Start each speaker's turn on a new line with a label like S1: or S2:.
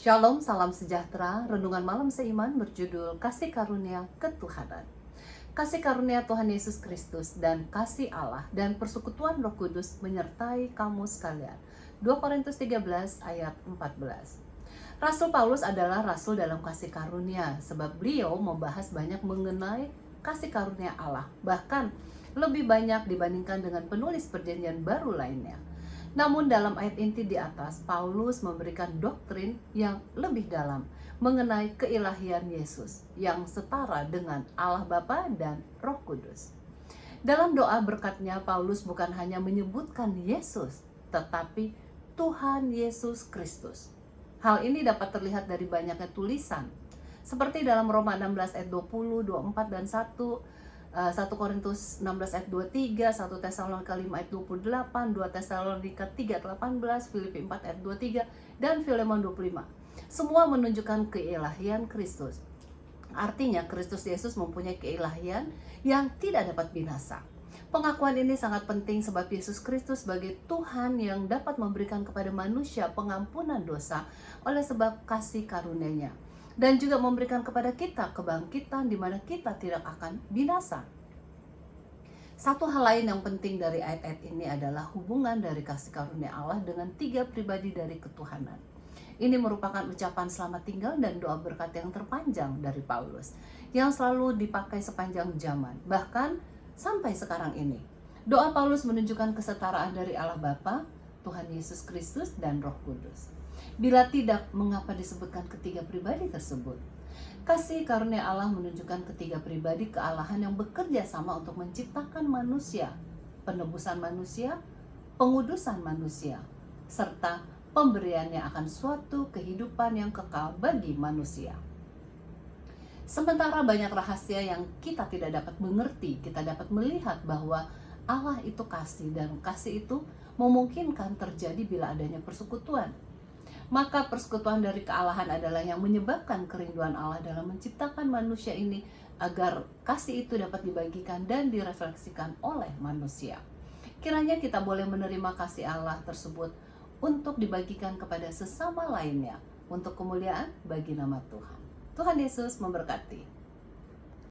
S1: Shalom, salam sejahtera. Renungan malam seiman berjudul Kasih Karunia Ketuhanan. Kasih karunia Tuhan Yesus Kristus dan kasih Allah dan persekutuan Roh Kudus menyertai kamu sekalian. 2 Korintus 13 ayat 14. Rasul Paulus adalah rasul dalam kasih karunia sebab beliau membahas banyak mengenai kasih karunia Allah, bahkan lebih banyak dibandingkan dengan penulis perjanjian baru lainnya. Namun dalam ayat inti di atas, Paulus memberikan doktrin yang lebih dalam mengenai keilahian Yesus yang setara dengan Allah Bapa dan Roh Kudus. Dalam doa berkatnya, Paulus bukan hanya menyebutkan Yesus, tetapi Tuhan Yesus Kristus. Hal ini dapat terlihat dari banyaknya tulisan, seperti dalam Roma 16 ayat 20, 24, dan 1 Korintus 16 ayat 23, 1 Tesalonika 5 ayat 28, 2 Tesalonika 3 ayat 18, Filipi 4 ayat 23, dan Filemon 25. Semua menunjukkan keilahian Kristus. Artinya Kristus Yesus mempunyai keilahian yang tidak dapat binasa. Pengakuan ini sangat penting sebab Yesus Kristus sebagai Tuhan yang dapat memberikan kepada manusia pengampunan dosa oleh sebab kasih karunia-Nya. Dan juga memberikan kepada kita kebangkitan di mana kita tidak akan binasa. Satu hal lain yang penting dari ayat-ayat ini adalah hubungan dari kasih karunia Allah dengan tiga pribadi dari ketuhanan. Ini merupakan ucapan selamat tinggal dan doa berkat yang terpanjang dari Paulus, yang selalu dipakai sepanjang zaman, bahkan sampai sekarang ini. Doa Paulus menunjukkan kesetaraan dari Allah Bapa, Tuhan Yesus Kristus, dan Roh Kudus. Bila tidak, mengapa disebutkan ketiga pribadi tersebut? Kasih karunia Allah menunjukkan ketiga pribadi kealahan yang bekerja sama untuk menciptakan manusia, penebusan manusia, pengudusan manusia, serta pemberiannya akan suatu kehidupan yang kekal bagi manusia. Sementara banyak rahasia yang kita tidak dapat mengerti, kita dapat melihat bahwa Allah itu kasih, dan kasih itu memungkinkan terjadi bila adanya persekutuan. Maka persekutuan dari kealahan adalah yang menyebabkan kerinduan Allah dalam menciptakan manusia ini agar kasih itu dapat dibagikan dan direfleksikan oleh manusia. Kiranya kita boleh menerima kasih Allah tersebut untuk dibagikan kepada sesama lainnya untuk kemuliaan bagi nama Tuhan. Tuhan Yesus memberkati.